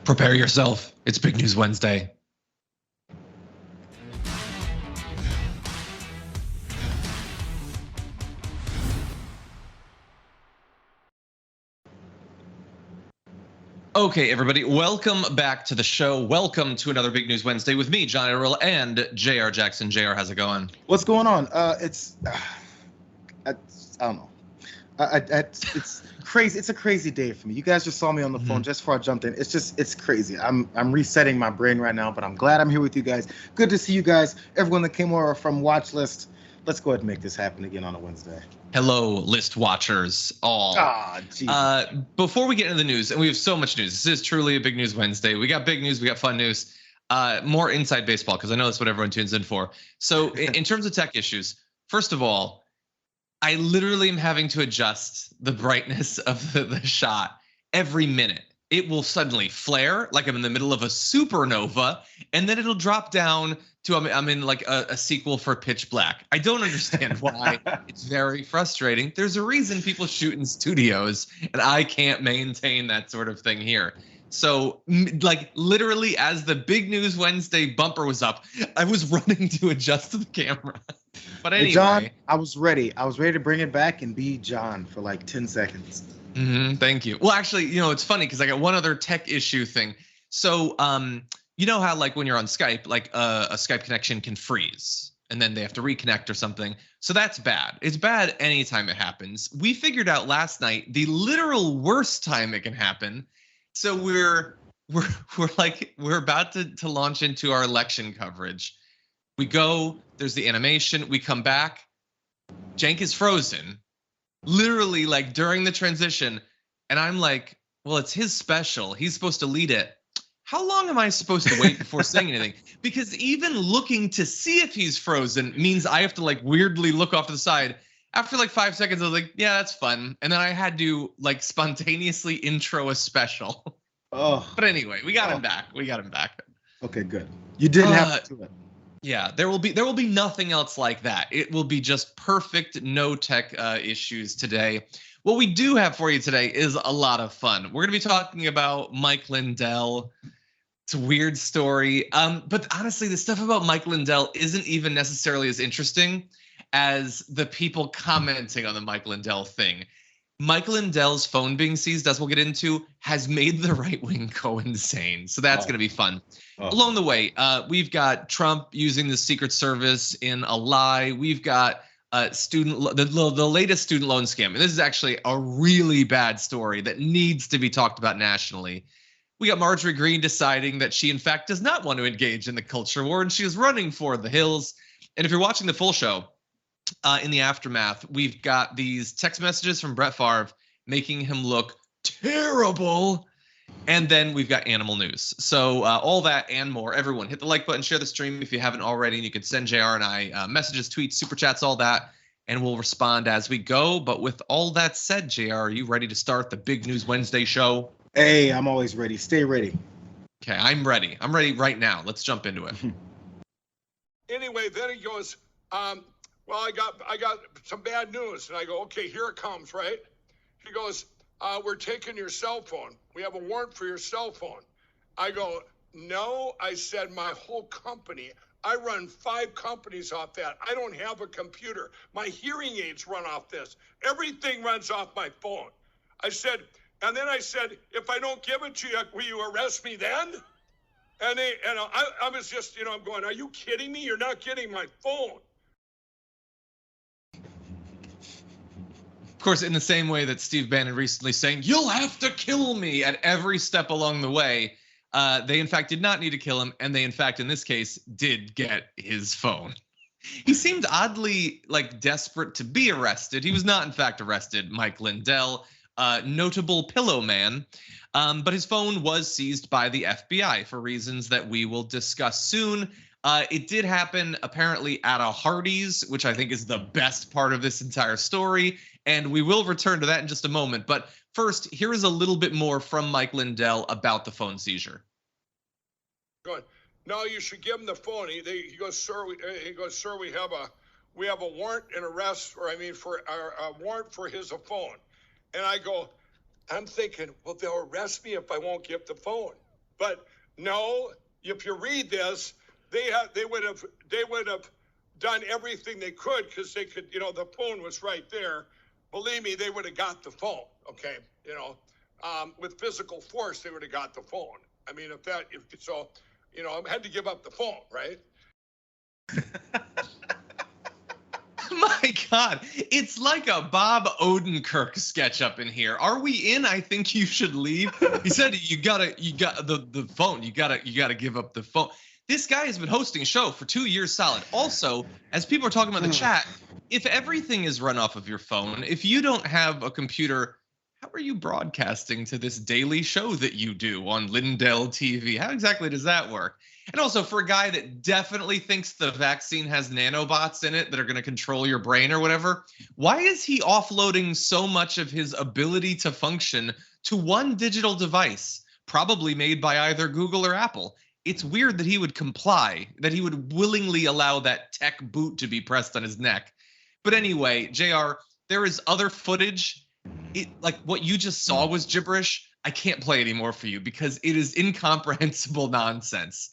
Prepare yourself. It's Big News Wednesday. Okay, everybody, welcome back to the show. Welcome to another Big News Wednesday with me, John Earl, and Jayar Jackson. Jayar, how's it going? What's going on? I don't know. It's crazy. It's a crazy day for me. You guys just saw me on the phone just before I jumped in. It's crazy. I'm resetting my brain right now, but I'm glad I'm here with you guys. Good to see you guys. Everyone that came over from watch list. Let's go ahead and make this happen again on a Wednesday. Hello, list watchers all. Before we get into the news, and we have so much news. This is truly a Big News Wednesday. We got big news. We got fun news. More inside baseball, because I know that's what everyone tunes in for. So in terms of tech issues, first of all, I literally am having to adjust the brightness of the shot every minute. It will suddenly flare like I'm in the middle of a supernova, and then it'll drop down to I'm in like a sequel for Pitch Black. I don't understand why. It's very frustrating. There's a reason people shoot in studios, and I can't maintain that sort of thing here. So, like, literally, as the Big News Wednesday bumper was up, I was running to adjust the camera. But anyway, hey John, I was ready. I was ready to bring it back and be John for like 10 seconds. Thank you. Well, actually, it's funny because I got one other tech issue thing. So, you know how like when you're on Skype, like a Skype connection can freeze and then they have to reconnect or something. So that's bad. It's bad anytime it happens. We figured out last night the literal worst time it can happen. So we're about to launch into our election coverage. We go, there's the animation, we come back, Cenk is frozen. Literally, like during the transition, and I'm like, well, it's his special. He's supposed to lead it. How long am I supposed to wait before saying anything? Because even looking to see if he's frozen means I have to like weirdly look off to the side. After like 5 seconds, I was like, yeah, that's fun. And then I had to like spontaneously intro a special. Oh. But anyway, we got him back. Okay, good. You didn't have to do it. Yeah, there will be nothing else like that. It will be just perfect, no tech issues today. What we do have for you today is a lot of fun. We're going to be talking about Mike Lindell. It's a weird story. But honestly, the stuff about Mike Lindell isn't even necessarily as interesting as the people commenting on the Mike Lindell thing. Mike Lindell's phone being seized, as we'll get into, has made the right wing go insane. So that's going to be fun. Along the way, we've got Trump using the Secret Service in a lie. We've got the latest student loan scam. And this is actually a really bad story that needs to be talked about nationally. We got Marjorie Greene deciding that she, in fact, does not want to engage in the culture war, and she is running for the hills. And if you're watching the full show, in the aftermath, we've got these text messages from Brett Favre making him look terrible. And then we've got animal news. So all that and more. Everyone, hit the like button, share the stream if you haven't already. And you can send JR and I messages, tweets, super chats, all that. And we'll respond as we go. But with all that said, JR, are you ready to start the Big News Wednesday show? Hey, I'm always ready. Stay ready. Okay, I'm ready. I'm ready right now. Let's jump into it. Anyway, then he goes, well, I got some bad news. And I go, okay, here it comes, right? He goes, we're taking your cell phone. We have a warrant for your cell phone. I go, no. I said, my whole company, I run 5 companies off that. I don't have a computer. My hearing aids run off this. Everything runs off my phone. I said, and then I said, if I don't give it to you, will you arrest me then? And I was just, I'm going, are you kidding me? You're not getting my phone. Of course, in the same way that Steve Bannon recently saying, you'll have to kill me at every step along the way, they in fact did not need to kill him. And they in fact, in this case, did get his phone. He seemed oddly like desperate to be arrested. He was not in fact arrested. Mike Lindell, notable pillow man. But his phone was seized by the FBI for reasons that we will discuss soon. It did happen apparently at a Hardees, which I think is the best part of this entire story. And we will return to that in just a moment. But first, here is a little bit more from Mike Lindell about the phone seizure. Good. No, you should give him the phone. He goes, sir. We have a warrant and arrest, for a warrant for his phone. And I go, I'm thinking, well, they'll arrest me if I won't give the phone. But no, if you read this, they would have done everything they could because they could, the phone was right there. Believe me, they would have got the phone. Okay, with physical force, they would have got the phone. I mean, I had to give up the phone, right? My God, it's like a Bob Odenkirk sketch up in here. Are we in? I think you should leave. He said you got the phone. You gotta give up the phone. This guy has been hosting a show for 2 years solid. Also, as people are talking about in the chat, if everything is run off of your phone, if you don't have a computer, how are you broadcasting to this daily show that you do on Lindell TV? How exactly does that work? And also, for a guy that definitely thinks the vaccine has nanobots in it that are going to control your brain or whatever, why is he offloading so much of his ability to function to one digital device, probably made by either Google or Apple? It's weird that he would comply, that he would willingly allow that tech boot to be pressed on his neck. But anyway, Jayar, there is other footage. Like what you just saw was gibberish. I can't play anymore for you because it is incomprehensible nonsense.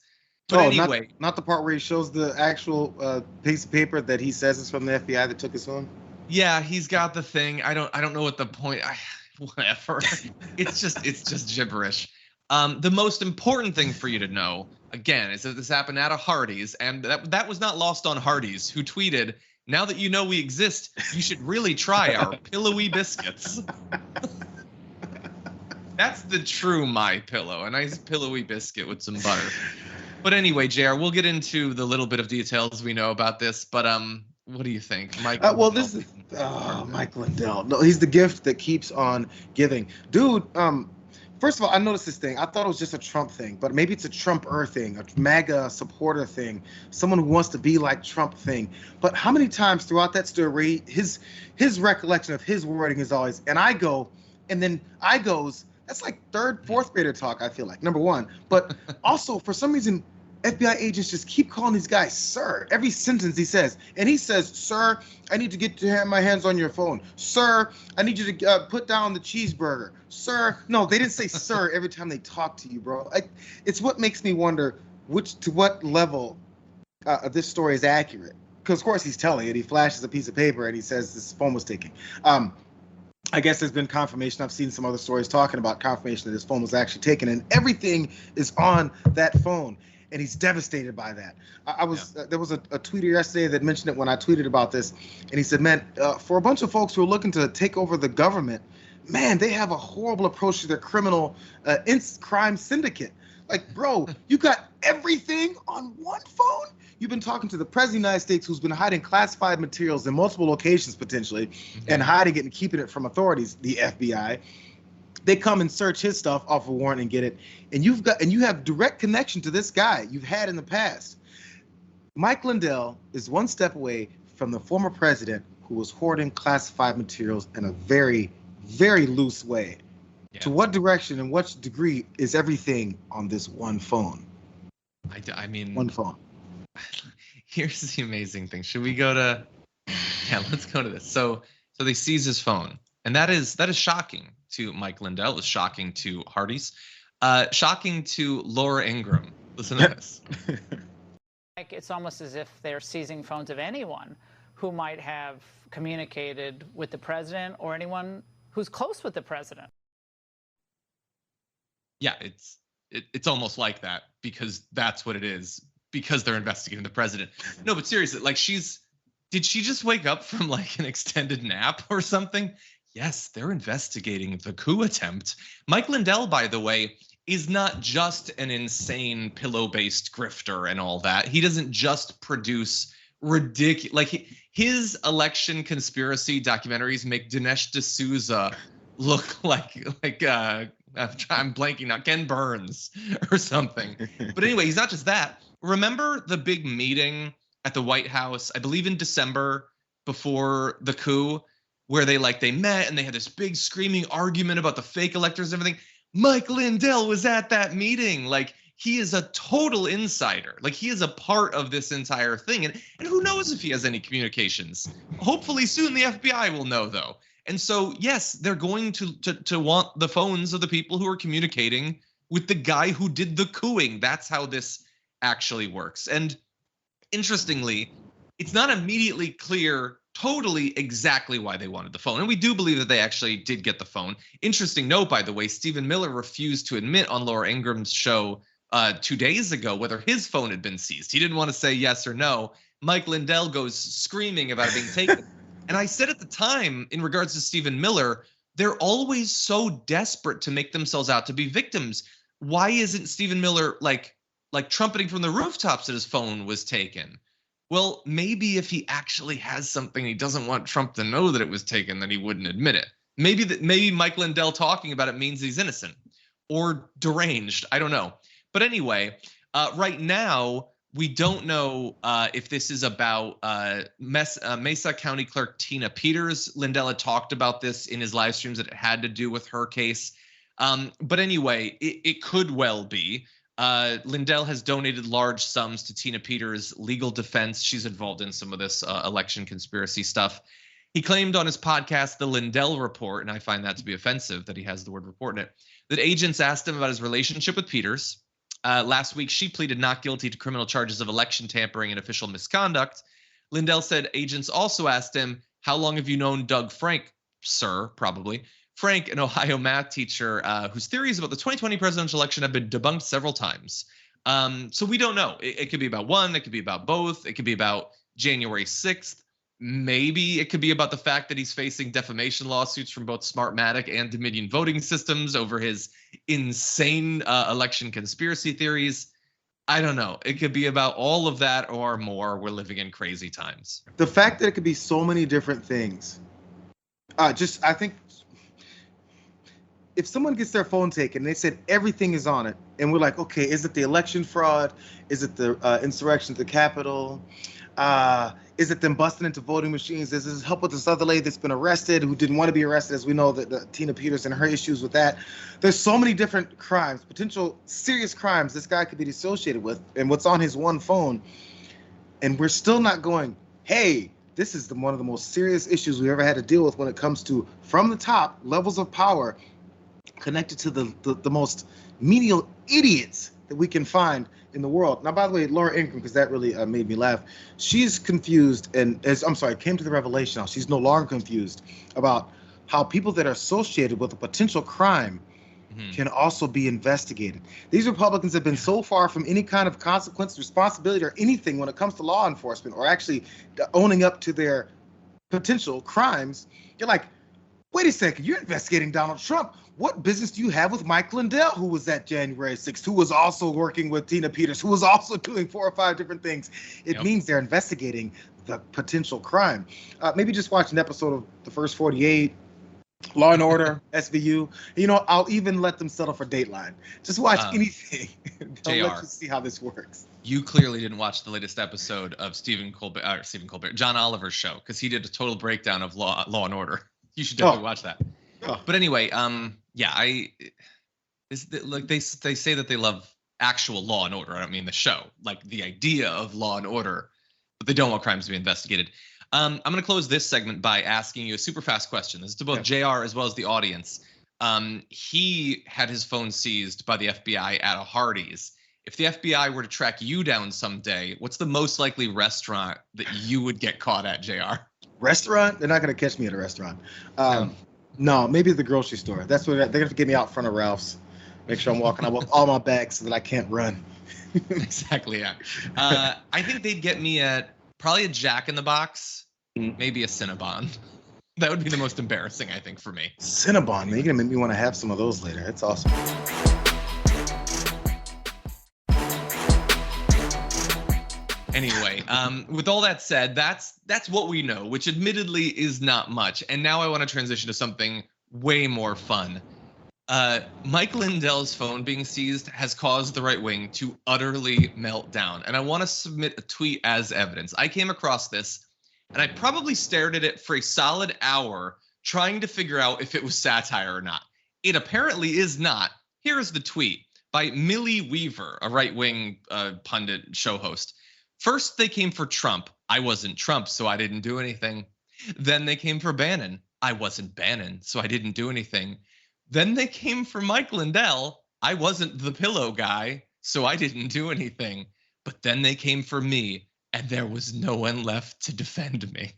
But anyway, not the part where he shows the actual piece of paper that he says is from the FBI that took his phone. Yeah, he's got the thing. I don't know what the point. Whatever. It's just gibberish. The most important thing for you to know, again, is that this happened at a Hardees, and that was not lost on Hardees, who tweeted, "Now that you know we exist, you should really try our pillowy biscuits." That's the true My Pillow, a nice pillowy biscuit with some butter. But anyway, Jayar, we'll get into the little bit of details we know about this. But what do you think, Mike? This is Mike Lindell. No, he's the gift that keeps on giving, dude. First of all, I noticed this thing. I thought it was just a Trump thing, but maybe it's a Trumper thing, a MAGA supporter thing, someone who wants to be like Trump thing. But how many times throughout that story, his recollection of his wording is always, and I go, and then I goes. That's like third, fourth grader talk, I feel like, number one. But also, for some reason, FBI agents just keep calling these guys sir. Every sentence he says. And he says, "Sir, I need to get my hands on your phone. Sir, I need you to put down the cheeseburger. Sir." No, they didn't say sir every time they talk to you, bro. It's what makes me wonder to what level this story is accurate. Because, of course, he's telling it. He flashes a piece of paper and he says this phone was taken. I guess there's been confirmation. I've seen some other stories talking about confirmation that his phone was actually taken, and everything is on that phone. And he's devastated by that. There was a tweeter yesterday that mentioned it when I tweeted about this, and he said, "Man, for a bunch of folks who are looking to take over the government, man, they have a horrible approach to their criminal crime syndicate. Like, bro, you got everything on one phone? You've been talking to the President of the United States, who's been hiding classified materials in multiple locations potentially, and hiding it and keeping it from authorities, the FBI. They come and search his stuff off a warrant and get it. And you have direct connection to this guy you've had in the past. Mike Lindell is one step away from the former president who was hoarding classified materials in a very, very loose way. Yeah. To what direction and what degree is everything on this one phone? I mean, one phone. Here's the amazing thing. Should we go to? Yeah, let's go to this. So they seize his phone, and that is shocking to Mike Lindell. It's shocking to Hardees. Shocking to Laura Ingraham. Listen to this. It's almost as if they're seizing phones of anyone who might have communicated with the president or anyone who's close with the president. Yeah, it's almost like that, because that's what it is, because they're investigating the president. No, but seriously, like, did she just wake up from like an extended nap or something? Yes, they're investigating the coup attempt. Mike Lindell, by the way, is not just an insane pillow-based grifter and all that. He doesn't just produce ridiculous, like, his election conspiracy documentaries make Dinesh D'Souza look like I'm blanking now, Ken Burns or something. But anyway, he's not just that. Remember the big meeting at the White House, I believe in December before the coup, where they met and they had this big screaming argument about the fake electors and everything? Mike Lindell was at that meeting. Like, he is a total insider. Like, he is a part of this entire thing. And who knows if he has any communications? Hopefully soon the FBI will know, though. And so, yes, they're going to want the phones of the people who are communicating with the guy who did the cooing. That's how this actually works. And interestingly, it's not immediately clear totally exactly why they wanted the phone. And we do believe that they actually did get the phone. Interesting note, by the way, Stephen Miller refused to admit on Laura Ingram's show 2 days ago whether his phone had been seized. He didn't want to say yes or no. Mike Lindell goes screaming about it being taken. And I said at the time, in regards to Stephen Miller, they're always so desperate to make themselves out to be victims. Why isn't Stephen Miller like trumpeting from the rooftops that his phone was taken? Well, maybe if he actually has something he doesn't want Trump to know that it was taken, then he wouldn't admit it. Maybe Mike Lindell talking about it means he's innocent or deranged. I don't know. But anyway, right now, we don't know if this is about Mesa County Clerk Tina Peters. Lindell had talked about this in his live streams that it had to do with her case. But anyway, it could well be. Lindell has donated large sums to Tina Peters' legal defense. She's involved in some of this election conspiracy stuff. He claimed on his podcast, The Lindell Report, and I find that to be offensive that he has the word report in it, that agents asked him about his relationship with Peters. Last week, she pleaded not guilty to criminal charges of election tampering and official misconduct. Lindell said agents also asked him, how long have you known Doug Frank, sir? Probably. Frank, an Ohio math teacher whose theories about the 2020 presidential election have been debunked several times. So we don't know. It could be about one. It could be about both. It could be about January 6th. Maybe it could be about the fact that he's facing defamation lawsuits from both Smartmatic and Dominion voting systems over his insane election conspiracy theories. I don't know. It could be about all of that or more. We're living in crazy times. The fact that it could be so many different things. I think if someone gets their phone taken and they said everything is on it, and we're like, okay, is it the election fraud? Is it the insurrection at the Capitol? Is it them busting into voting machines? Does this help with this other lady that's been arrested who didn't want to be arrested, as we know that Tina Peters and her issues with that? There's so many different crimes, potential serious crimes this guy could be associated with, and what's on his one phone. And we're still not going, hey, this is one of the most serious issues we ever had to deal with when it comes to, from the top, levels of power connected to the most menial idiots that we can find in the world. Now, by the way, Laura Ingram, because that really made me laugh, she's confused and came to the revelation now. She's no longer confused about how people that are associated with a potential crime can also be investigated. These Republicans have been so far from any kind of consequence, responsibility, or anything when it comes to law enforcement or actually owning up to their potential crimes. You're like, wait a second, you're investigating Donald Trump. What business do you have with Mike Lindell, who was at January 6th, who was also working with Tina Peters, who was also doing 4 or 5 different things? It means they're investigating the potential crime. Maybe just watch an episode of the first 48, Law and Order, SVU. You know, I'll even let them settle for Dateline. Just watch anything. They'll let you see how this works. You clearly didn't watch the latest episode of John Oliver's show, because he did a total breakdown of Law and Order. You should definitely watch that. But anyway, they say that they love actual Law and Order. I don't mean the show, like the idea of Law and Order, but they don't want crimes to be investigated. I'm going to close this segment by asking you a super fast question. This is to both Jayar as well as the audience. He had his phone seized by the FBI at a Hardees. If the FBI were to track you down someday, what's the most likely restaurant that you would get caught at, Jayar? Restaurant? They're not going to catch me at a restaurant. No, maybe the grocery store. That's where they're going to get me out front of Ralph's. Make sure I'm walking out with all my bags so that I can't run. Exactly, yeah. I think they'd get me at probably a Jack in the Box, maybe a Cinnabon. That would be the most embarrassing, I think, for me. Cinnabon, man. You're going to make me want to have some of those later. That's awesome. Anyway, with all that said, that's what we know, which admittedly is not much. And now I want to transition to something way more fun. Mike Lindell's phone being seized has caused the right wing to utterly melt down. And I want to submit a tweet as evidence. I came across this, and I probably stared at it for a solid hour trying to figure out if it was satire or not. It apparently is not. Here's the tweet by Millie Weaver, a right-wing pundit show host. First, they came for Trump. I wasn't Trump, so I didn't do anything. Then they came for Bannon. I wasn't Bannon, so I didn't do anything. Then they came for Mike Lindell. I wasn't the pillow guy, so I didn't do anything. But then they came for me, and there was no one left to defend me.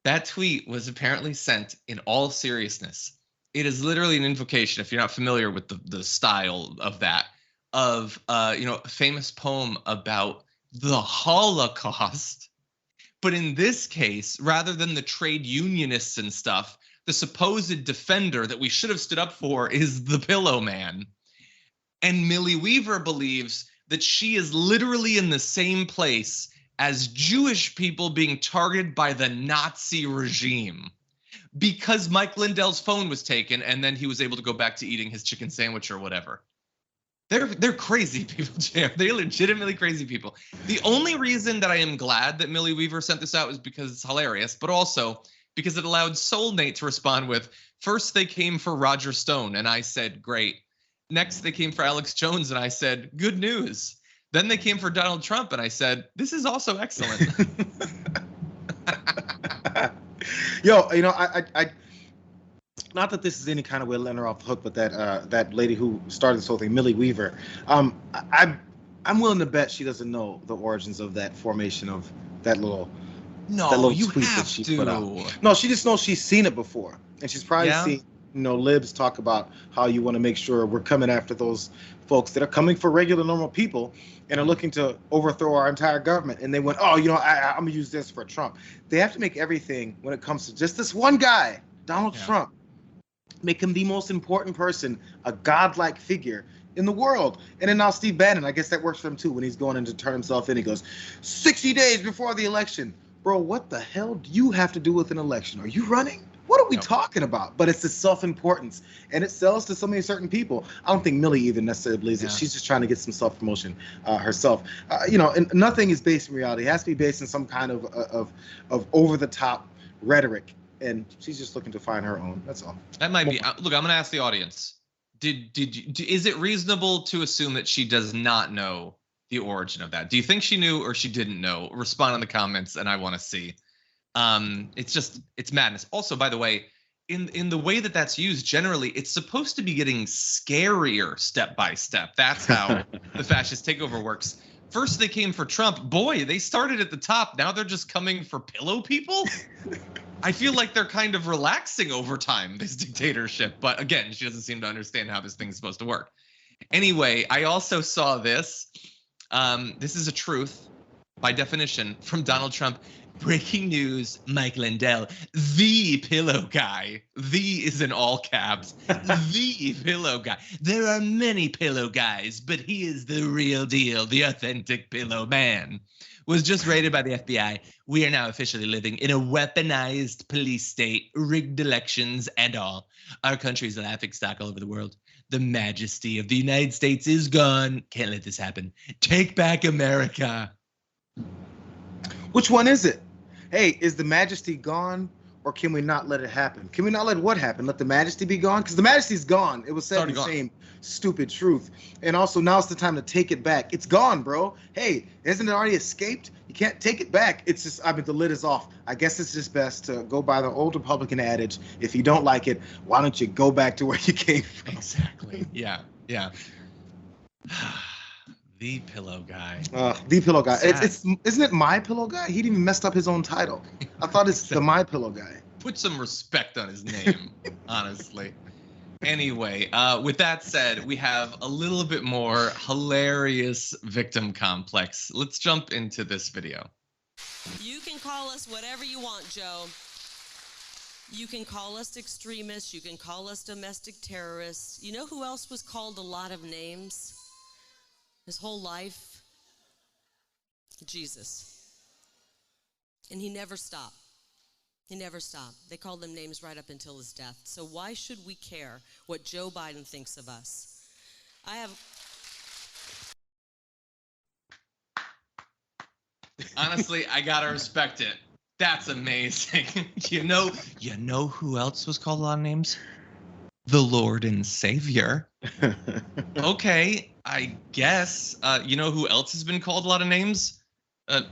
That tweet was apparently sent in all seriousness. It is literally an invocation, if you're not familiar with the style of that, of a famous poem about the Holocaust. But in this case, rather than the trade unionists and stuff, the supposed defender that we should have stood up for is the pillow man. And Millie Weaver believes that she is literally in the same place as Jewish people being targeted by the Nazi regime because Mike Lindell's phone was taken and then he was able to go back to eating his chicken sandwich or whatever. They're crazy people, Jayar. They're legitimately crazy people. The only reason that I am glad that Millie Weaver sent this out is because it's hilarious, but also because it allowed Soulmate to respond with, first they came for Roger Stone, and I said, great. Next they came for Alex Jones, and I said, good news. Then they came for Donald Trump, and I said, this is also excellent. Yo, I not that this is any kind of way letting her off the hook, but that lady who started this whole thing, Millie Weaver, I'm willing to bet she doesn't know the origins of that formation of that little tweet that she put out. No, she just knows she's seen it before, and she's probably seen libs talk about how you want to make sure we're coming after those folks that are coming for regular normal people and are looking to overthrow our entire government. And they went, oh, I'm gonna use this for Trump. They have to make everything when it comes to just this one guy, Donald Trump, make him the most important person, a godlike figure in the world. And then now Steve Bannon, I guess that works for him too, when he's going in to turn himself in, he goes, 60 days before the election. Bro, what the hell do you have to do with an election? Are you running? What are we talking about? But it's the self-importance, and it sells to so many certain people. I don't think Millie even necessarily believes it. She's just trying to get some self-promotion herself. And nothing is based in reality. It has to be based in some kind of over-the-top rhetoric, and she's just looking to find her own. That's all. That might be. Look, I'm going to ask the audience. Is it reasonable to assume that she does not know the origin of that? Do you think she knew or she didn't know? Respond in the comments, and I want to see. It's madness. Also, by the way, in the way that that's used, generally, it's supposed to be getting scarier step by step. That's how the fascist takeover works. First, they came for Trump. Boy, they started at the top. Now they're just coming for pillow people. I feel like they're kind of relaxing over time, this dictatorship. But again, she doesn't seem to understand how this thing is supposed to work. Anyway, I also saw this. This is a truth, by definition, from Donald Trump. Breaking news, Mike Lindell, the pillow guy. The is in all caps. The pillow guy. There are many pillow guys, but he is the real deal, the authentic pillow man. Was just raided by the FBI. We are now officially living in a weaponized police state, rigged elections, and all. Our country is a laughingstock all over the world. The majesty of the United States is gone. Can't let this happen. Take back America. Which one is it? Hey, is the majesty gone, or can we not let it happen? Can we not let what happen? Let the majesty be gone? Because the majesty's gone. It was said the same stupid truth. And also, now's the time to take it back. It's gone, bro. Hey, isn't it already escaped? You can't take it back. It's just, the lid is off. I guess it's just best to go by the old Republican adage. If you don't like it, why don't you go back to where you came from? Exactly. Yeah. The pillow guy. The pillow guy. Isn't it my pillow guy? He even messed up his own title. I thought it's the my pillow guy. Put some respect on his name, honestly. Anyway, with that said, we have a little bit more hilarious victim complex. Let's jump into this video. You can call us whatever you want, Joe. You can call us extremists. You can call us domestic terrorists. You know who else was called a lot of names his whole life? Jesus. And he never stopped. He never stopped. They called him names right up until his death. So why should we care what Joe Biden thinks of us? Honestly, I gotta respect it. That's amazing. You know who else was called a lot of names? The Lord and Savior. Okay, I guess. You know who else has been called a lot of names?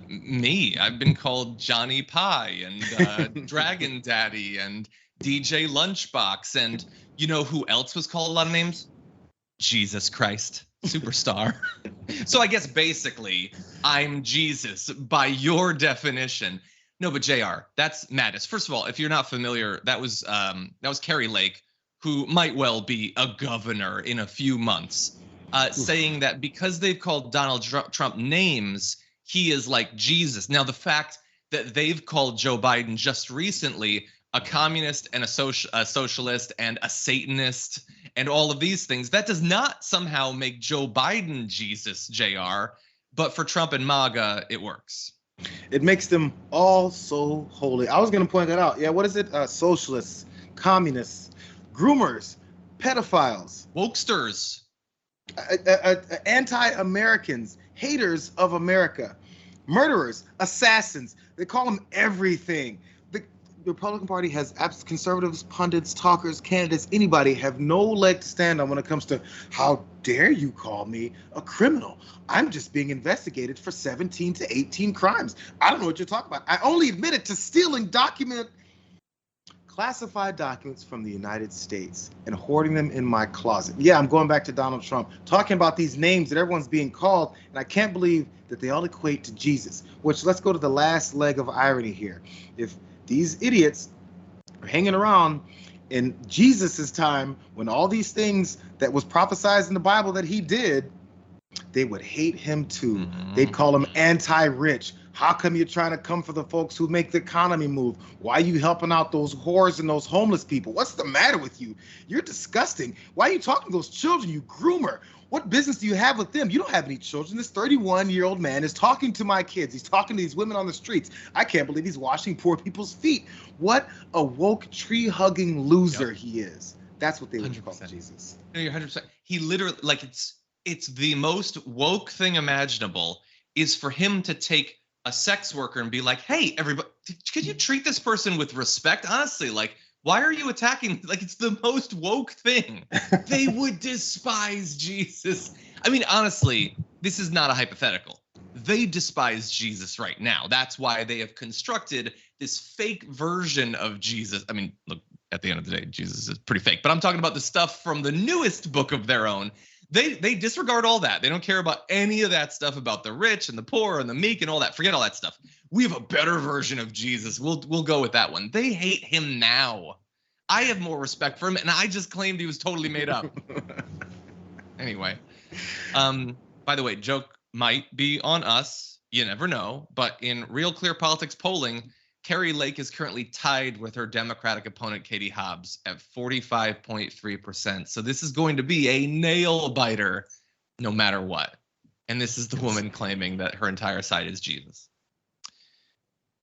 Me. I've been called Johnny Pie and Dragon Daddy and DJ Lunchbox. And you know who else was called a lot of names? Jesus Christ, superstar. So I guess basically I'm Jesus by your definition. No, but JR, that's madness. First of all, if you're not familiar, that was Carrie Lake, who might well be a governor in a few months, saying that because they've called Donald Trump names, he is like Jesus. Now, the fact that they've called Joe Biden just recently a communist and a socialist and a Satanist and all of these things, that does not somehow make Joe Biden Jesus, JR. But for Trump and MAGA, it works. It makes them all so holy. I was going to point that out. Yeah, what is it? Socialists, communists, groomers, pedophiles, wokesters, anti-Americans, haters of America, murderers, assassins. They call them everything. The Republican Party has conservatives, pundits, talkers, candidates, anybody have no leg to stand on when it comes to how dare you call me a criminal. I'm just being investigated for 17 to 18 crimes. I don't know what you're talking about. I only admitted to stealing classified documents from the United States and hoarding them in my closet. Yeah, I'm going back to Donald Trump, talking about these names that everyone's being called, and I can't believe that they all equate to Jesus, which let's go to the last leg of irony here. If these idiots are hanging around in Jesus's time when all these things that was prophesied in the Bible that he did, they would hate him too. They'd call him anti-rich. How come you're trying to come for the folks who make the economy move? Why are you helping out those whores and those homeless people? What's the matter with you? You're disgusting. Why are you talking to those children, you groomer? What business do you have with them? You don't have any children. This 31-year-old man is talking to my kids. He's talking to these women on the streets. I can't believe he's washing poor people's feet. What a woke tree-hugging loser he is. That's what they would call Jesus. No, you're 100%. He literally, like, it's the most woke thing imaginable is for him to take a sex worker and be like, hey, everybody, could you treat this person with respect? Honestly, like, why are you attacking? Like, it's the most woke thing. They would despise Jesus. I mean, honestly, this is not a hypothetical. They despise Jesus right now. That's why they have constructed this fake version of Jesus. I mean, look, at the end of the day, Jesus is pretty fake, but I'm talking about the stuff from the newest book of their own. They disregard all that. They don't care about any of that stuff about the rich and the poor and the meek and all that. Forget all that stuff. We have a better version of Jesus. We'll go with that one. They hate him now. I have more respect for him, and I just claimed he was totally made up. Anyway, by the way, joke might be on us. You never know. But in Real Clear Politics polling, Carrie Lake is currently tied with her Democratic opponent, Katie Hobbs, at 45.3%. So this is going to be a nail biter no matter what. And this is the woman claiming that her entire side is Jesus.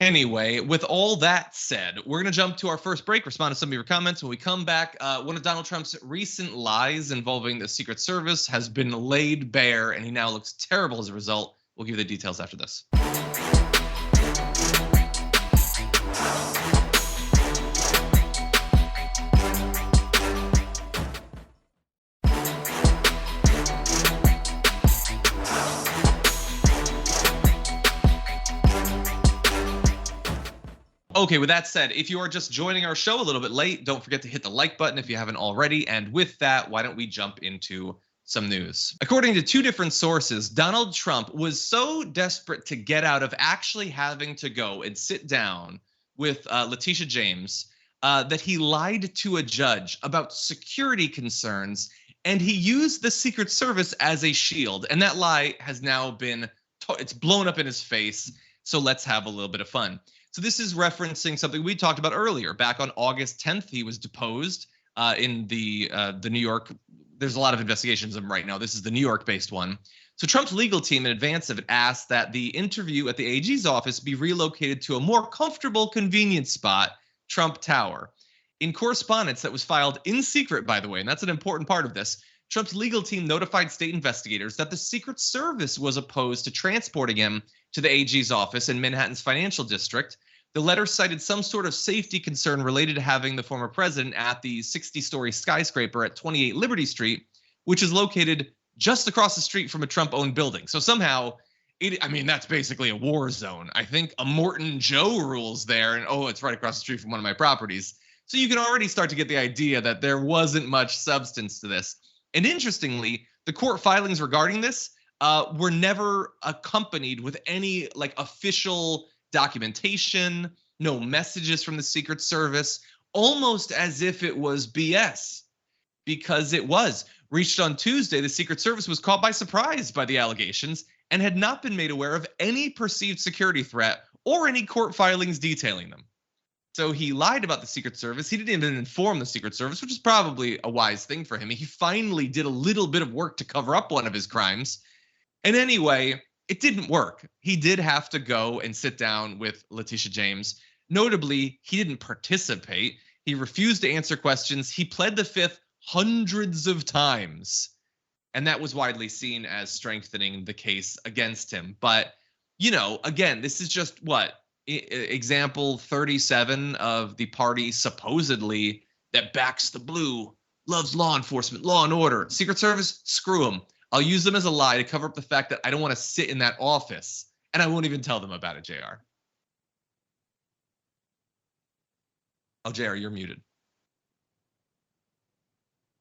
Anyway, with all that said, we're going to jump to our first break, respond to some of your comments. When we come back, one of Donald Trump's recent lies involving the Secret Service has been laid bare, and he now looks terrible as a result. We'll give you the details after this. Okay, with that said, if you are just joining our show a little bit late, don't forget to hit the like button if you haven't already. And with that, why don't we jump into some news? According to two different sources, Donald Trump was so desperate to get out of actually having to go and sit down with Letitia James that he lied to a judge about security concerns, and he used the Secret Service as a shield. And that lie has now been, it's blown up in his face. So let's have a little bit of fun. So this is referencing something we talked about earlier. Back on August 10th, he was deposed in the New York. There's a lot of investigations of him right now. This is the New York-based one. So Trump's legal team in advance of it asked that the interview at the AG's office be relocated to a more comfortable, convenient spot, Trump Tower. In correspondence that was filed in secret, by the way, and that's an important part of this, Trump's legal team notified state investigators that the Secret Service was opposed to transporting him to the AG's office in Manhattan's financial district. The letter cited some sort of safety concern related to having the former president at the 60-story skyscraper at 28 Liberty Street, which is located just across the street from a Trump-owned building. So somehow, that's basically a war zone. I think a Morton Joe rules there, and it's right across the street from one of my properties. So you can already start to get the idea that there wasn't much substance to this. And interestingly, the court filings regarding this were never accompanied with any like official documentation, no messages from the Secret Service, almost as if it was BS, because it was. Reached on Tuesday, the Secret Service was caught by surprise by the allegations and had not been made aware of any perceived security threat or any court filings detailing them. So he lied about the Secret Service. He didn't even inform the Secret Service, which is probably a wise thing for him. He finally did a little bit of work to cover up one of his crimes. And anyway, it didn't work. He did have to go and sit down with Letitia James. Notably, he didn't participate. He refused to answer questions. He pled the fifth hundreds of times. And that was widely seen as strengthening the case against him. But, you know, again, this is just what? Example 37 of the party supposedly that backs the blue, loves law enforcement, law and order. Secret Service, screw them. I'll use them as a lie to cover up the fact that I don't want to sit in that office. And I won't even tell them about it, Jayar. Oh, Jayar, you're muted.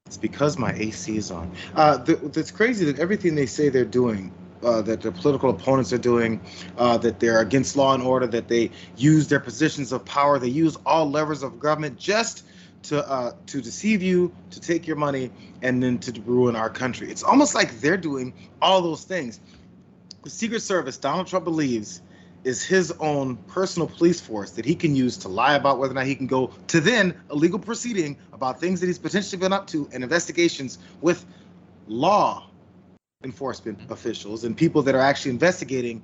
It's because my AC is on. It's crazy that everything they say they're doing, that their political opponents are doing, that they're against law and order, that they use their positions of power, they use all levers of government just to deceive you, to take your money, and then to ruin our country. It's almost like they're doing all those things. The Secret Service, Donald Trump believes, is his own personal police force that he can use to lie about whether or not he can go to then a legal proceeding about things that he's potentially been up to and investigations with law enforcement officials and people that are actually investigating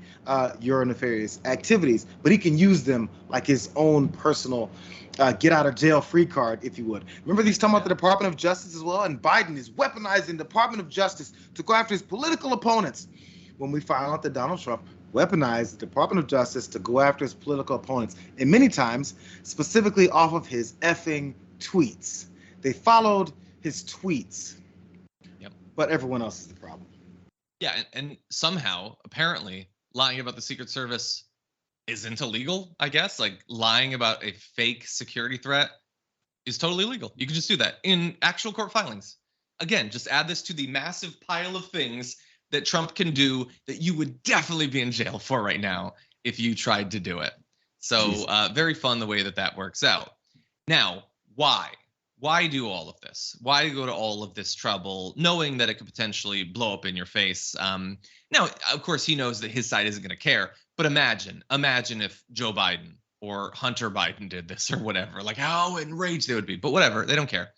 your nefarious activities. But he can use them like his own personal get out of jail free card, if you would. Remember, he's talking about the Department of Justice as well, and Biden is weaponizing the Department of Justice to go after his political opponents. When we found out that Donald Trump weaponized the Department of Justice to go after his political opponents, and many times specifically off of his effing tweets. They followed his tweets. Yep. But everyone else is the problem. Yeah, and somehow, apparently, lying about the Secret Service isn't illegal, I guess. Like, lying about a fake security threat is totally legal. You can just do that in actual court filings. Again, just add this to the massive pile of things that Trump can do that you would definitely be in jail for right now if you tried to do it. So very fun the way that that works out. Now, why? Why do all of this? Why go to all of this trouble, knowing that it could potentially blow up in your face? Now, of course, he knows that his side isn't going to care. But imagine if Joe Biden or Hunter Biden did this or whatever, like how enraged they would be. But whatever, they don't care.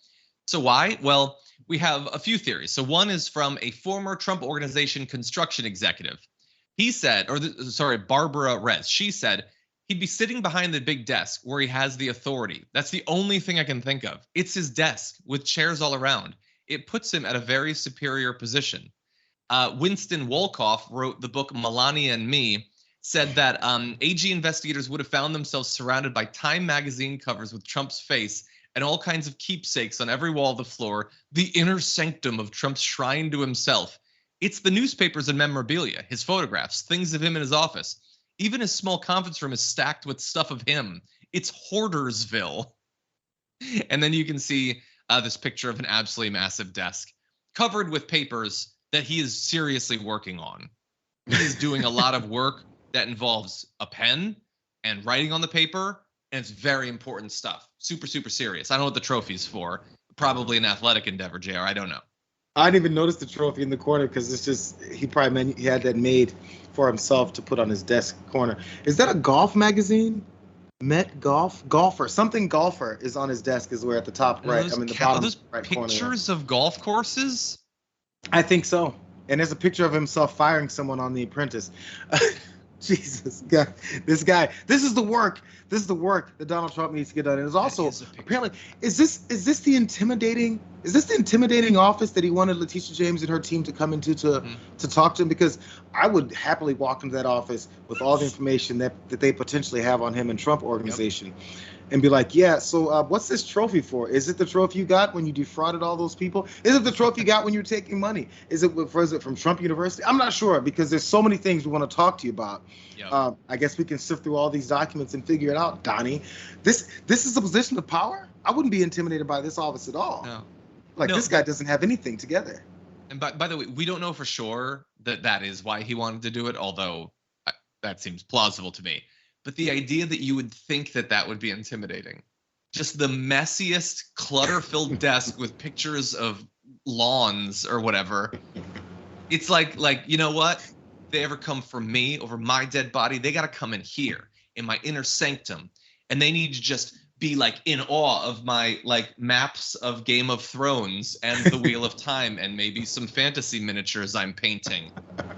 So why? Well, we have a few theories. So one is from a former Trump Organization construction executive. He said, Barbara Rez, she said, he'd be sitting behind the big desk where he has the authority. That's the only thing I can think of. It's his desk with chairs all around. It puts him at a very superior position. Winston Wolkoff wrote the book Melania and Me, said that AG investigators would have found themselves surrounded by Time magazine covers with Trump's face and all kinds of keepsakes on every wall of the floor, the inner sanctum of Trump's shrine to himself. It's the newspapers and memorabilia, his photographs, things of him in his office. Even his small conference room is stacked with stuff of him. It's Hoardersville. And then you can see this picture of an absolutely massive desk covered with papers that he is seriously working on. He's doing a lot of work that involves a pen and writing on the paper, and it's very important stuff. Super, super serious. I don't know what the trophy's for. Probably an athletic endeavor, Jayar. I don't know. I didn't even notice the trophy in the corner because it's just he had that made for himself to put on his desk corner. Is that a golf magazine? Met Golfer. Something Golfer is on his desk is where at the top right. The bottom those right corner. Pictures of golf courses? I think so. And there's a picture of himself firing someone on The Apprentice. Jesus, God, this is the work that Donald Trump needs to get done. And it's also apparently, is this the intimidating office that he wanted Letitia James and her team to come into to talk to him? Because I would happily walk into that office with all the information that they potentially have on him and Trump Organization. Yep. And be like, yeah, so what's this trophy for? Is it the trophy you got when you defrauded all those people? Is it the trophy you got when you're taking money? Is it from Trump University? I'm not sure because there's so many things we want to talk to you about. Yep. I guess we can sift through all these documents and figure it out, Donnie. This is a position of power. I wouldn't be intimidated by this office at all. Like, No, this guy doesn't have anything together. And by the way, we don't know for sure that is why he wanted to do it, although that seems plausible to me. But the idea that you would think that would be intimidating. Just the messiest, clutter-filled desk with pictures of lawns or whatever. It's like, you know what? If they ever come for me over my dead body, they got to come in here, in my inner sanctum. And they need to just be like in awe of my like maps of Game of Thrones and the Wheel of Time and maybe some fantasy miniatures I'm painting.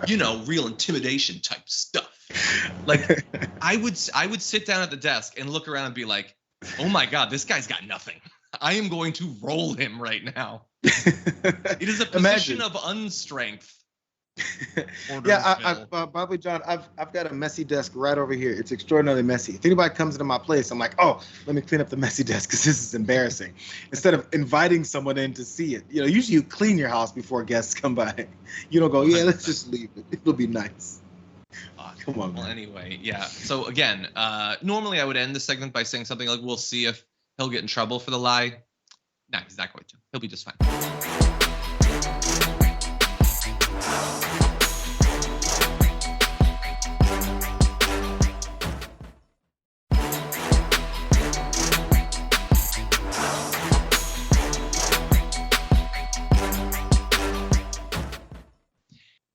You know, real intimidation type stuff. Like I would sit down at the desk and look around and be like, oh my God, this guy's got nothing. I am going to roll him right now. It is a position of unstrength. Yeah, by the way, John, I've got a messy desk right over here. It's extraordinarily messy. If anybody comes into my place, I'm like, oh, let me clean up the messy desk because this is embarrassing. Instead of inviting someone in to see it, you know, usually you clean your house before guests come by. You don't go, yeah, let's just leave it. It'll be nice. Come on. Well, anyway, yeah. So again, normally I would end the segment by saying something like, "We'll see if he'll get in trouble for the lie." No, he's not going to. He'll be just fine.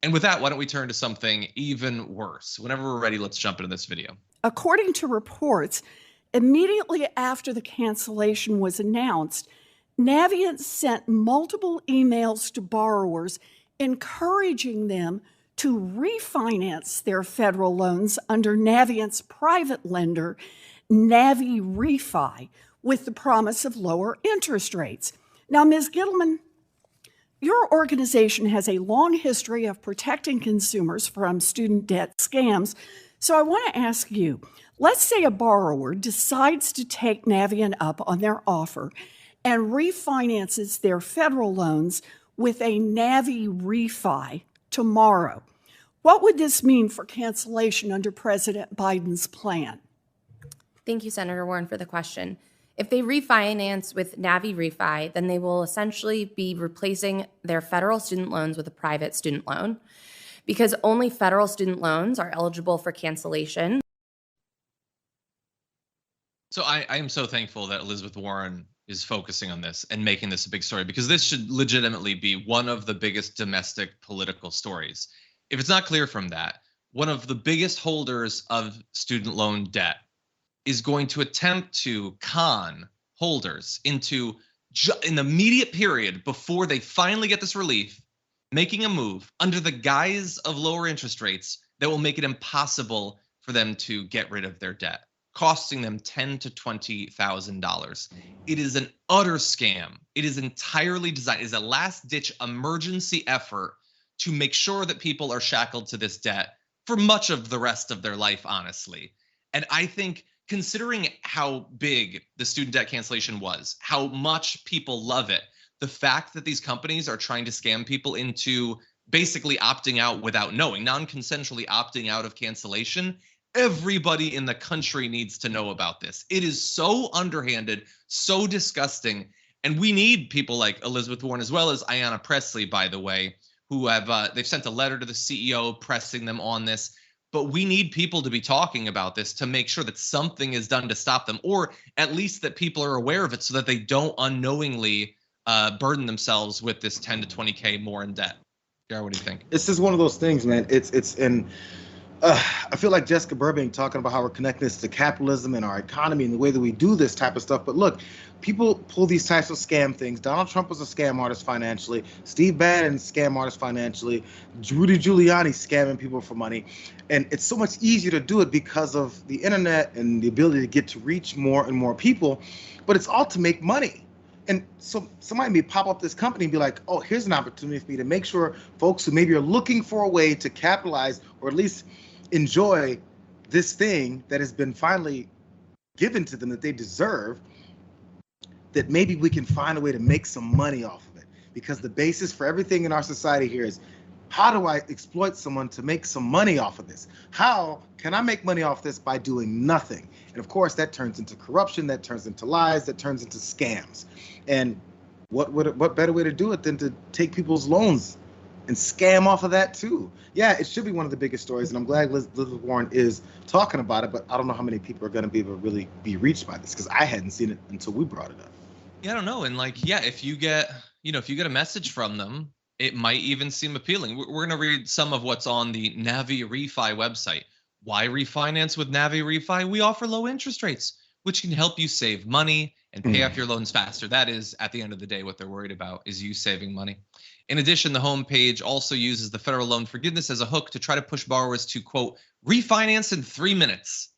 And with that, why don't we turn to something even worse? Whenever we're ready, let's jump into this video. According to reports, immediately after the cancellation was announced, Navient sent multiple emails to borrowers encouraging them to refinance their federal loans under Navient's private lender, MAGAreth, with the promise of lower interest rates. Now, Ms. Gittleman, your organization has a long history of protecting consumers from student debt scams. So I want to ask you, let's say a borrower decides to take Navient up on their offer and refinances their federal loans with a MAGAreth tomorrow. What would this mean for cancellation under President Biden's plan? Thank you, Senator Warren, for the question. If they refinance with MAGAreth, then they will essentially be replacing their federal student loans with a private student loan, because only federal student loans are eligible for cancellation. So I am so thankful that Elizabeth Warren is focusing on this and making this a big story, because this should legitimately be one of the biggest domestic political stories. If it's not clear from that, one of the biggest holders of student loan debt is going to attempt to con holders into, in the immediate period before they finally get this relief, making a move under the guise of lower interest rates that will make it impossible for them to get rid of their debt, costing them $10,000 to $20,000. It is an utter scam. It is entirely designed, it is a last-ditch emergency effort to make sure that people are shackled to this debt for much of the rest of their life, honestly. And I think, considering how big the student debt cancellation was, how much people love it, the fact that these companies are trying to scam people into basically opting out without knowing, non-consensually opting out of cancellation, everybody in the country needs to know about this. It is so underhanded, so disgusting. And we need people like Elizabeth Warren, as well as Ayanna Pressley, by the way, who have they've sent a letter to the CEO pressing them on this. But we need people to be talking about this to make sure that something is done to stop them, or at least that people are aware of it so that they don't unknowingly burden themselves with this 10 to 20K more in debt. Jayar, what do you think? It's just one of those things, man. I feel like Jessica Burbank talking about how we're connecting this to capitalism and our economy and the way that we do this type of stuff. But look, people pull these types of scam things. Donald Trump was a scam artist financially. Steve Bannon, scam artist financially. Rudy Giuliani scamming people for money. And it's so much easier to do it because of the internet and the ability to get to reach more and more people. But it's all to make money. And so somebody may pop up this company and be like, oh, here's an opportunity for me to make sure folks who maybe are looking for a way to capitalize or at least enjoy this thing that has been finally given to them that they deserve, that maybe we can find a way to make some money off of it. Because the basis for everything in our society here is, how do I exploit someone to make some money off of this? How can I make money off this by doing nothing? And of course, that turns into corruption, that turns into lies, that turns into scams. And what better way to do it than to take people's loans and scam off of that too? Yeah, it should be one of the biggest stories, and I'm glad Elizabeth Warren is talking about it, but I don't know how many people are going to be able to really be reached by this, because I hadn't seen it until we brought it up. Yeah, I don't know. And like, yeah, if you get a message from them, it might even seem appealing. We're going to read some of what's on the Navi Refi website. Why refinance with Navi Refi? We offer low interest rates, which can help you save money and pay off your loans faster. That is, at the end of the day, what they're worried about is you saving money. In addition, the homepage also uses the federal loan forgiveness as a hook to try to push borrowers to, quote, refinance in 3 minutes.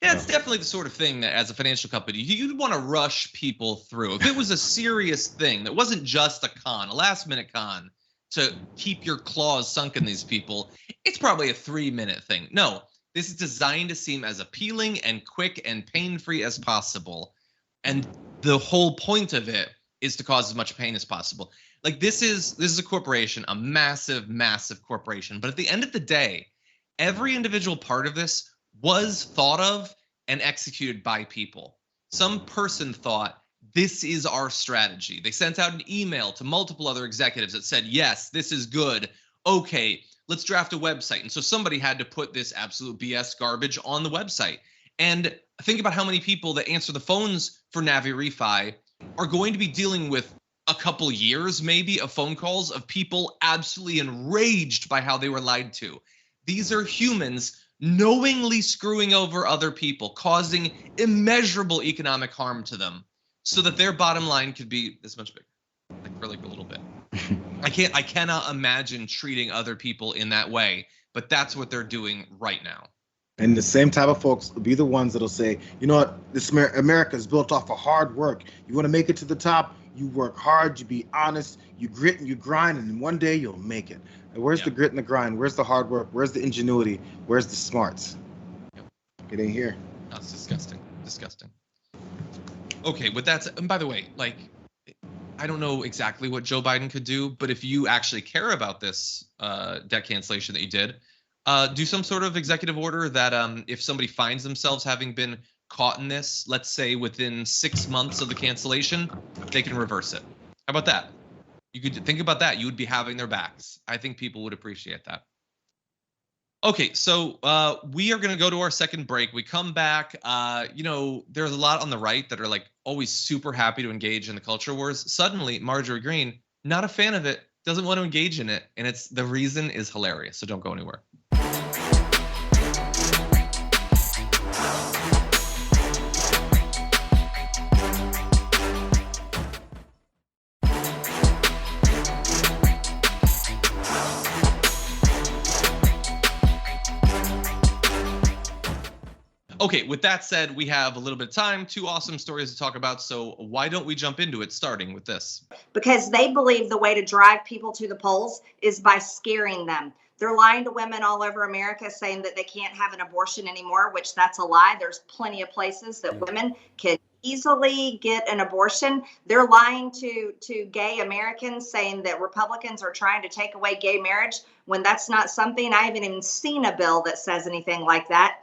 Yeah, it's definitely the sort of thing that as a financial company, you'd want to rush people through. If it was a serious thing that wasn't just a con, a last minute con to keep your claws sunk in these people, it's probably a 3-minute thing. No, this is designed to seem as appealing and quick and pain-free as possible. And the whole point of it is to cause as much pain as possible. Like this is a corporation, a massive, massive corporation. But at the end of the day, every individual part of this was thought of and executed by people. Some person thought, this is our strategy. They sent out an email to multiple other executives that said, yes, this is good. Okay, let's draft a website. And so somebody had to put this absolute BS garbage on the website. And think about how many people that answer the phones for Navi Refi are going to be dealing with a couple years maybe of phone calls of people absolutely enraged by how they were lied to. These are humans knowingly screwing over other people, causing immeasurable economic harm to them so that their bottom line could be this much bigger, like for like a little bit. I cannot imagine treating other people in that way, but that's what they're doing right now. And the same type of folks will be the ones that'll say, you know what, this America is built off of hard work. You want to make it to the top, you work hard, you be honest, you grit and you grind, and one day you'll make it. And where's the grit and the grind? Where's the hard work? Where's the ingenuity? Where's the smarts? It ain't here. That's disgusting. Disgusting. Okay, with that said, and by the way, like, I don't know exactly what Joe Biden could do, but if you actually care about this debt cancellation that you did, do some sort of executive order that if somebody finds themselves having been caught in this, let's say within 6 months of the cancellation, they can reverse it. How about that? You could think about that. You would be having their backs. I think people would appreciate that. Okay, so we are going to go to our second break. We come back. There's a lot on the right that are like always super happy to engage in the culture wars. Suddenly, Marjorie Greene, not a fan of it, doesn't want to engage in it. And the reason is hilarious. So don't go anywhere. Okay, with that said, we have a little bit of time, 2 awesome stories to talk about. So why don't we jump into it, starting with this? Because they believe the way to drive people to the polls is by scaring them. They're lying to women all over America saying that they can't have an abortion anymore, which that's a lie. There's plenty of places that women can easily get an abortion. They're lying to gay Americans saying that Republicans are trying to take away gay marriage when that's not something. I haven't even seen a bill that says anything like that.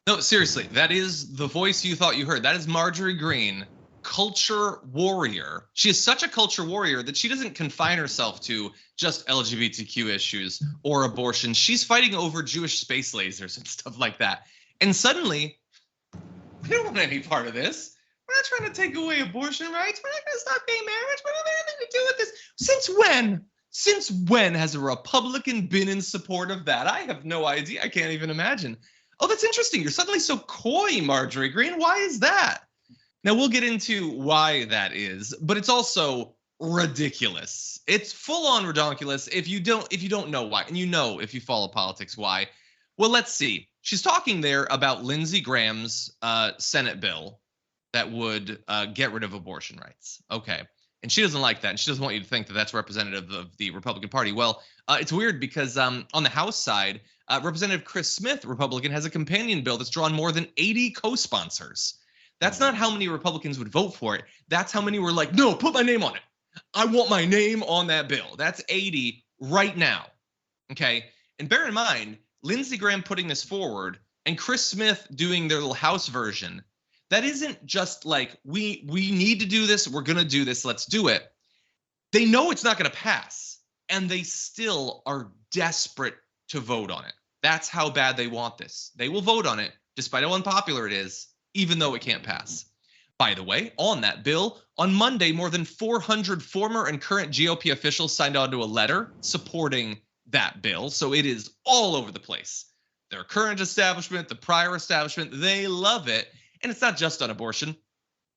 No, seriously, that is the voice you thought you heard. That is Marjorie Greene, culture warrior. She is such a culture warrior that she doesn't confine herself to just LGBTQ issues or abortion. She's fighting over Jewish space lasers and stuff like that. And suddenly, we don't want any part of this. We're not trying to take away abortion rights. We're not going to stop gay marriage. We don't have anything to do with this. Since when? Since when has a Republican been in support of that? I have no idea. I can't even imagine. Oh, that's interesting. You're suddenly so coy, Marjorie Greene. Why is that? Now, we'll get into why that is, but it's also ridiculous. It's full-on ridiculous if you don't know why, and if you follow politics why. Well, let's see. She's talking there about Lindsey Graham's Senate bill that would get rid of abortion rights. Okay. And she doesn't like that, and she doesn't want you to think that that's representative of the Republican Party. Well, it's weird because on the House side, Representative Chris Smith, Republican, has a companion bill that's drawn more than 80 co-sponsors. That's not how many Republicans would vote for it. That's how many were like, no, put my name on it. I want my name on that bill. That's 80 right now. Okay. And bear in mind, Lindsey Graham putting this forward and Chris Smith doing their little House version, That isn't just like, we need to do this, we're going to do this, let's do it. They know it's not going to pass, and they still are desperate to vote on it. That's how bad they want this. They will vote on it, despite how unpopular it is, even though it can't pass. By the way, on that bill, on Monday, more than 400 former and current GOP officials signed on to a letter supporting that bill. So it is all over the place. Their current establishment, the prior establishment, they love it. And it's not just on abortion.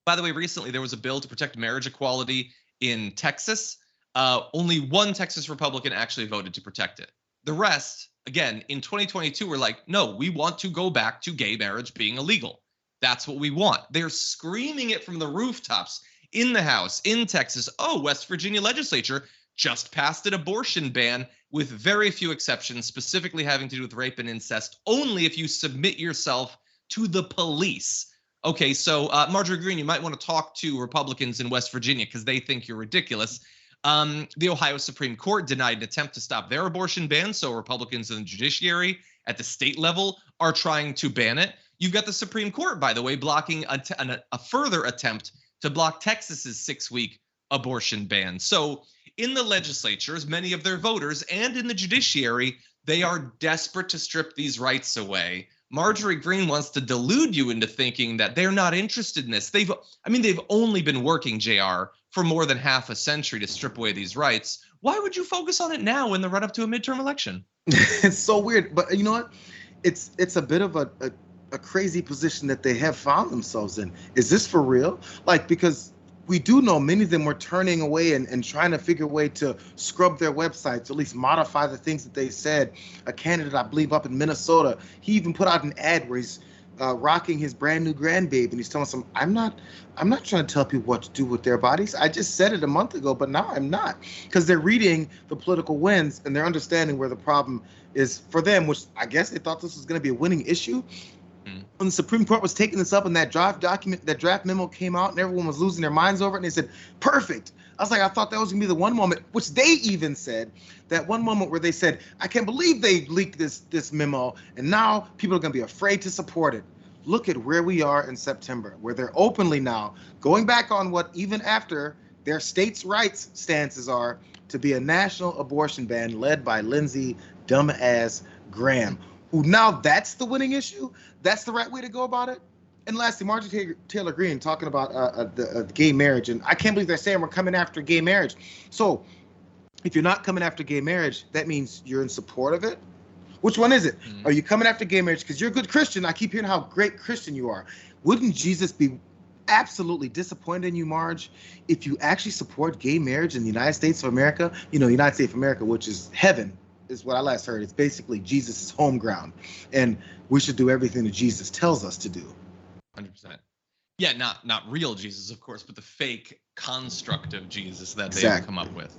By the way, recently there was a bill to protect marriage equality in Texas. Only one Texas Republican actually voted to protect it. The rest, again, in 2022, were like, no, we want to go back to gay marriage being illegal. That's what we want. They're screaming it from the rooftops in the House, in Texas. Oh, West Virginia legislature just passed an abortion ban with very few exceptions, specifically having to do with rape and incest, only if you submit yourself to the police. Okay, so Marjorie Greene, you might want to talk to Republicans in West Virginia because they think you're ridiculous. The Ohio Supreme Court denied an attempt to stop their abortion ban, so Republicans in the judiciary at the state level are trying to ban it. You've got the Supreme Court, by the way, blocking a further attempt to block Texas's 6-week abortion ban. So in the legislatures, many of their voters, and in the judiciary, they are desperate to strip these rights away. Marjorie Greene wants to delude you into thinking that they're not interested in this. They've only been working, Jayar, for more than half a century to strip away these rights. Why would you focus on it now in the run-up to a midterm election? It's so weird, but you know what? It's a bit of a crazy position that they have found themselves in. Is this for real? Like, because we do know many of them were turning away and trying to figure a way to scrub their websites, at least modify the things that they said. A candidate, I believe, up in Minnesota, he even put out an ad where he's rocking his brand new grandbaby, and he's telling some, I'm not trying to tell people what to do with their bodies. I just said it a month ago, but now I'm not, because they're reading the political winds and they're understanding where the problem is for them, which I guess they thought this was going to be a winning issue. When the Supreme Court was taking this up and that draft memo came out and everyone was losing their minds over it, and they said, perfect. I was like, I thought that was gonna be the one moment, which they even said, that one moment where they said, I can't believe they leaked this memo, and now people are gonna be afraid to support it. Look at where we are in September, where they're openly now going back on what even after their states' rights stances are to be a national abortion ban led by Lindsey dumbass Graham, who now that's the winning issue. That's the right way to go about it. And lastly, Marjorie Taylor Greene talking about the gay marriage. And I can't believe they're saying we're coming after gay marriage. So if you're not coming after gay marriage, that means you're in support of it. Which one is it? Are you coming after gay marriage because you're a good Christian? I keep hearing how great Christian you are. Wouldn't Jesus be absolutely disappointed in you, Marge, if you actually support gay marriage in the United States of America? You know, United States of America, which is heaven, is what I last heard. It's basically Jesus' home ground. And we should do everything that Jesus tells us to do. 100%. Yeah, not real Jesus, of course, but the fake construct of Jesus that they have come up with,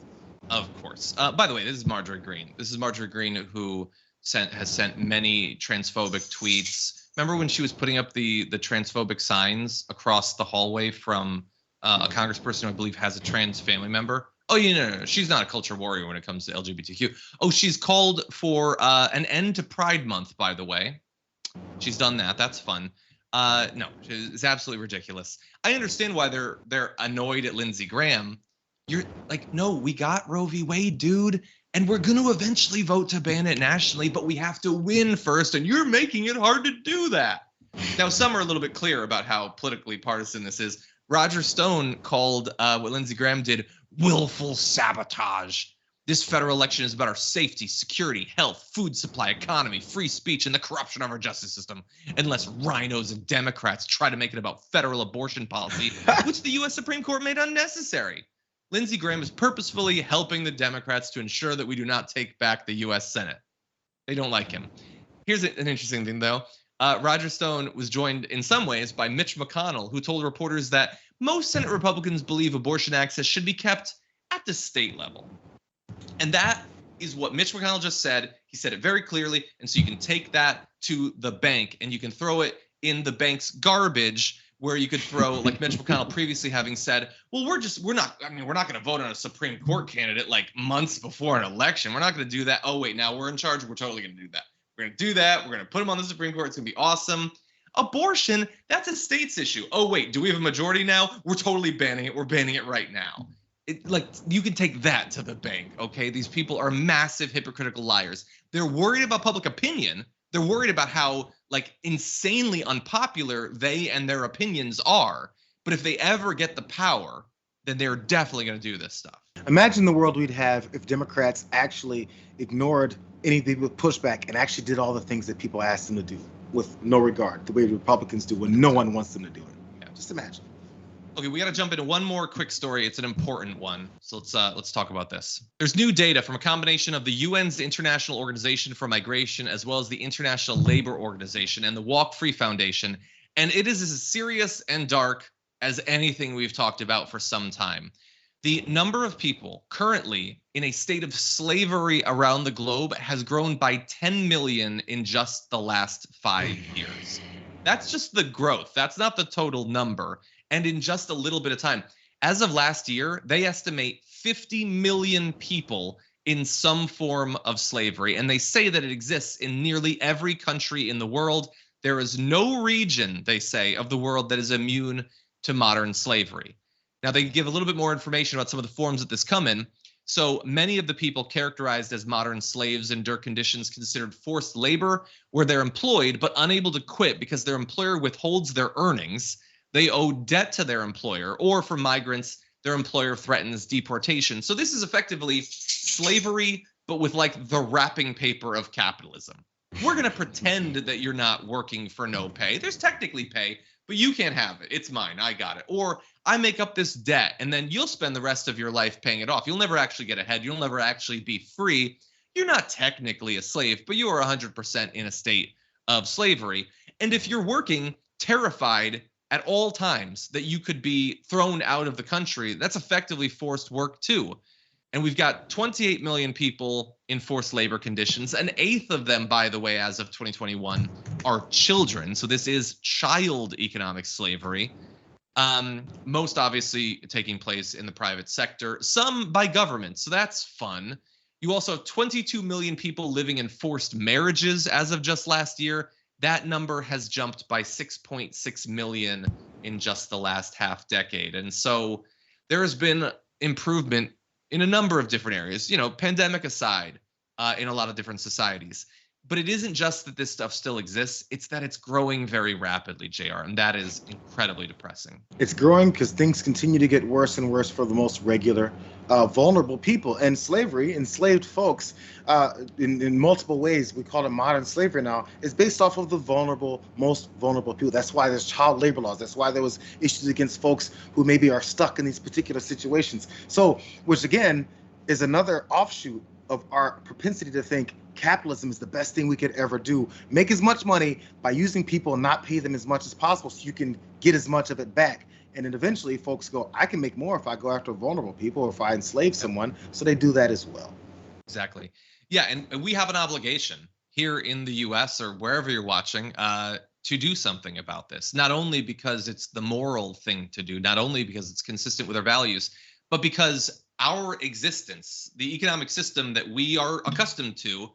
of course. By the way, this is Marjorie Greene. This is Marjorie Greene who has sent many transphobic tweets. Remember when she was putting up the transphobic signs across the hallway from a congressperson who I believe has a trans family member? Oh, yeah, no. She's not a culture warrior when it comes to LGBTQ. Oh, she's called for an end to Pride Month, by the way. She's done that. That's fun. No, it's absolutely ridiculous. I understand why they're annoyed at Lindsey Graham. You're like, no, we got Roe v. Wade, dude, and we're going to eventually vote to ban it nationally, but we have to win first, and you're making it hard to do that. Now, some are a little bit clear about how politically partisan this is. Roger Stone called what Lindsey Graham did willful sabotage. This federal election is about our safety, security, health, food supply, economy, free speech, and the corruption of our justice system. Unless rhinos and Democrats try to make it about federal abortion policy, which the U.S. Supreme Court made unnecessary. Lindsey Graham is purposefully helping the Democrats to ensure that we do not take back the U.S. Senate. They don't like him. Here's an interesting thing, though. Roger Stone was joined in some ways by Mitch McConnell, who told reporters that most Senate Republicans believe abortion access should be kept at the state level. And that is what Mitch McConnell just said. He said it very clearly. And so you can take that to the bank and you can throw it in the bank's garbage, where you could throw, like Mitch McConnell previously having said, well, we're not going to vote on a Supreme Court candidate like months before an election. We're not going to do that. Oh, wait, now we're in charge. We're totally going to do that. We're going to do that. We're going to put him on the Supreme Court. It's going to be awesome. Abortion, that's a state's issue. Oh, wait, do we have a majority now? We're totally banning it. We're banning it right now. You can take that to the bank, okay? These people are massive hypocritical liars. They're worried about public opinion. They're worried about how, insanely unpopular they and their opinions are. But if they ever get the power, then they're definitely going to do this stuff. Imagine the world we'd have if Democrats actually ignored anything with pushback and actually did all the things that people asked them to do with no regard, the way Republicans do when no one wants them to do it. Yeah. Just imagine. Okay, we got to jump into one more quick story. It's an important one. So let's talk about this. There's new data from a combination of the UN's International Organization for Migration, as well as the International Labor Organization and the Walk Free Foundation. And it is as serious and dark as anything we've talked about for some time. The number of people currently in a state of slavery around the globe has grown by 10 million in just the last 5 years. That's just the growth. That's not the total number. And in just a little bit of time, as of last year, they estimate 50 million people in some form of slavery. And they say that it exists in nearly every country in the world. There is no region, they say, of the world that is immune to modern slavery. Now, they give a little bit more information about some of the forms that this come in. So many of the people characterized as modern slaves endure conditions considered forced labor, where they're employed but unable to quit because their employer withholds their earnings. They owe debt to their employer, or for migrants, their employer threatens deportation. So this is effectively slavery, but with the wrapping paper of capitalism. We're going to pretend that you're not working for no pay. There's technically pay, but you can't have it. It's mine. I got it. Or I make up this debt, and then you'll spend the rest of your life paying it off. You'll never actually get ahead. You'll never actually be free. You're not technically a slave, but you are 100% in a state of slavery. And if you're working terrified at all times that you could be thrown out of the country, that's effectively forced work too. And we've got 28 million people in forced labor conditions. An eighth of them, by the way, as of 2021, are children. So this is child economic slavery. Most obviously taking place in the private sector, some by government. So that's fun. You also have 22 million people living in forced marriages as of just last year. That number has jumped by 6.6 million in just the last half decade. And so there has been improvement in a number of different areas, pandemic aside, in a lot of different societies. But it isn't just that this stuff still exists, it's that it's growing very rapidly, Jayar, and that is incredibly depressing. It's growing because things continue to get worse and worse for the most regular, vulnerable people. And slavery, enslaved folks, in multiple ways, we call it modern slavery now, is based off of the most vulnerable people. That's why there's child labor laws. That's why there was issues against folks who maybe are stuck in these particular situations. So, which again, is another offshoot of our propensity to think capitalism is the best thing we could ever do. Make as much money by using people and not pay them as much as possible so you can get as much of it back. And then eventually folks go, I can make more if I go after vulnerable people or if I enslave someone. So they do that as well. Exactly. Yeah, and we have an obligation here in the US or wherever you're watching to do something about this. Not only because it's the moral thing to do, not only because it's consistent with our values, but because our existence, the economic system that we are accustomed to,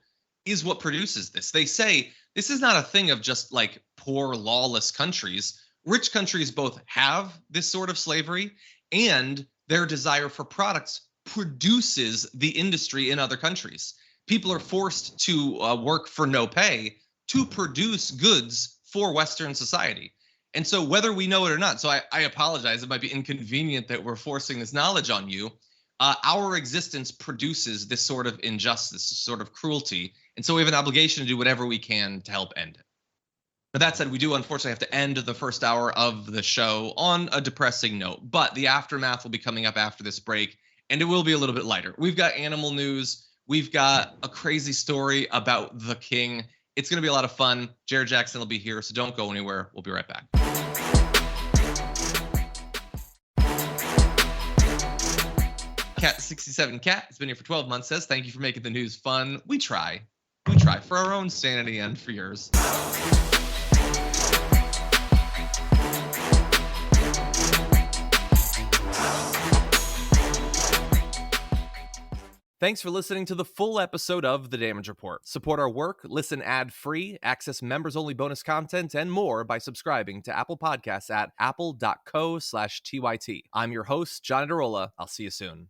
is what produces this. They say this is not a thing of just poor, lawless countries. Rich countries both have this sort of slavery, and their desire for products produces the industry in other countries. People are forced to work for no pay to produce goods for Western society. And so whether we know it or not, so I apologize, it might be inconvenient that we're forcing this knowledge on you. Our existence produces this sort of injustice, this sort of cruelty. And so we have an obligation to do whatever we can to help end it. But that said, we do unfortunately have to end the first hour of the show on a depressing note. But the aftermath will be coming up after this break, and it will be a little bit lighter. We've got animal news. We've got a crazy story about the king. It's going to be a lot of fun. Jared Jackson will be here, so don't go anywhere. We'll be right back. Cat67 Cat has been here for 12 months, says, thank you for making the news fun. We try for our own sanity and for yours. Thanks for listening to the full episode of The Damage Report. Support our work, listen ad-free, access members-only bonus content, and more by subscribing to Apple Podcasts at apple.co/TYT. I'm your host, John Adarola. I'll see you soon.